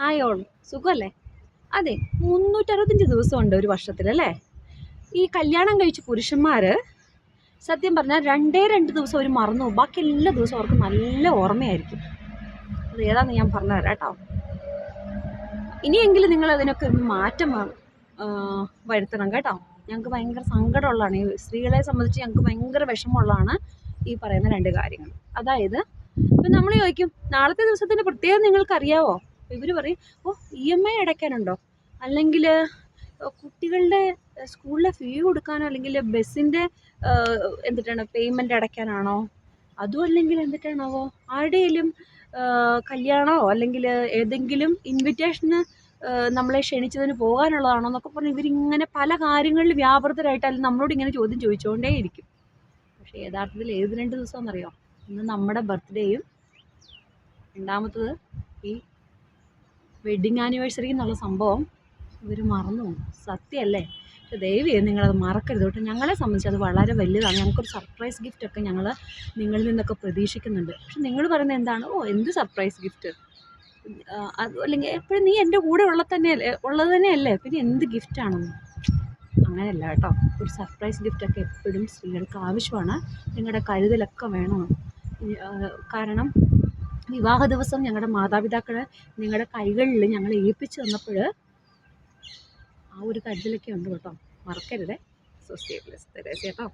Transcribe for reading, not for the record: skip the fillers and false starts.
ആയോൾ സുഖമല്ലേ? അതെ, 365 ദിവസമുണ്ട് ഒരു വർഷത്തിലല്ലേ? ഈ കല്യാണം കഴിച്ച പുരുഷന്മാർ സത്യം പറഞ്ഞാൽ രണ്ടേ രണ്ട് ദിവസം അവർ മറന്നു പോകും. ബാക്കി എല്ലാ ദിവസവും അവർക്ക് നല്ല ഓർമ്മയായിരിക്കും. അത് ഏതാണെന്ന് ഞാൻ പറഞ്ഞുതരാം കേട്ടോ. ഇനിയെങ്കിലും നിങ്ങൾ അതിനൊക്കെ ഒന്ന് മാറ്റം വരുത്തണം കേട്ടോ. ഞങ്ങൾക്ക് ഭയങ്കര സങ്കടമുള്ളതാണ്. ഈ സ്ത്രീകളെ സംബന്ധിച്ച് ഞങ്ങൾക്ക് ഭയങ്കര വിഷമമുള്ളതാണ് ഈ പറയുന്ന രണ്ട് കാര്യങ്ങൾ. അതായത് ഇപ്പം നമ്മൾ ചോദിക്കും നാളത്തെ ദിവസത്തിൻ്റെ പ്രത്യേകത നിങ്ങൾക്കറിയാവോ? ഇവർ പറയും, ഓ EMI അടയ്ക്കാനുണ്ടോ, അല്ലെങ്കിൽ കുട്ടികളുടെ സ്കൂളിലെ ഫീ കൊടുക്കാനോ, അല്ലെങ്കിൽ ബസ്സിൻ്റെ എന്തിട്ടാണ് പേയ്മെൻറ്റ് അടയ്ക്കാനാണോ, അതും അല്ലെങ്കിൽ എന്തിട്ടാണാവോ ആരുടെയും കല്യാണമോ അല്ലെങ്കിൽ ഏതെങ്കിലും ഇൻവിറ്റേഷന് നമ്മളെ ക്ഷണിച്ചതിന് പോകാനുള്ളതാണോ എന്നൊക്കെ പറഞ്ഞ് ഇവരിങ്ങനെ പല കാര്യങ്ങളിൽ വ്യാപൃതരായിട്ടാലും നമ്മളോട് ഇങ്ങനെ ചോദ്യം ചോദിച്ചുകൊണ്ടേയിരിക്കും. പക്ഷേ യഥാർത്ഥത്തിൽ ഏത് 2 ദിവസമെന്നറിയോ? ഇന്ന് നമ്മുടെ ബർത്ത്ഡേയും രണ്ടാമത്തത് ഈ വെഡ്ഡിങ് ആനിവേഴ്സറി എന്നുള്ള സംഭവം ഇവർ മറന്നു പോകും. സത്യമല്ലേ? പക്ഷെ ദയവ് ചെയ്ത് നിങ്ങളത് മറക്കരുത് കേട്ടോ. ഞങ്ങളെ സംബന്ധിച്ച് അത് വളരെ വലുതാണ്. ഞങ്ങൾക്കൊരു സർപ്രൈസ് ഗിഫ്റ്റൊക്കെ ഞങ്ങൾ നിങ്ങളിൽ നിന്നൊക്കെ പ്രതീക്ഷിക്കുന്നുണ്ട്. പക്ഷെ നിങ്ങൾ പറയുന്നത് എന്താണ്? ഓ എന്ത് സർപ്രൈസ് ഗിഫ്റ്റ്, അത് അല്ലെങ്കിൽ എപ്പോഴും നീ എൻ്റെ കൂടെ ഉള്ളത് തന്നെയല്ലേ, പിന്നെ എന്ത് ഗിഫ്റ്റാണെന്ന്. അങ്ങനെയല്ല കേട്ടോ. ഒരു സർപ്രൈസ് ഗിഫ്റ്റൊക്കെ എപ്പോഴും സ്ത്രീകൾക്ക് ആവശ്യമാണ്. നിങ്ങളുടെ കരുതലൊക്കെ വേണം. കാരണം വിവാഹ ദിവസം ഞങ്ങളുടെ മാതാപിതാക്കളെ നിങ്ങളുടെ കൈകളിൽ ഞങ്ങളെ ഏൽപ്പിച്ച് തന്നപ്പോൾ ആ ഒരു കരുതലൊക്കെ ഉണ്ട് കേട്ടോ. മറക്കരുതേ. സോ സ്റ്റേ ബ്ലെസ്ഡ് കേട്ടോ.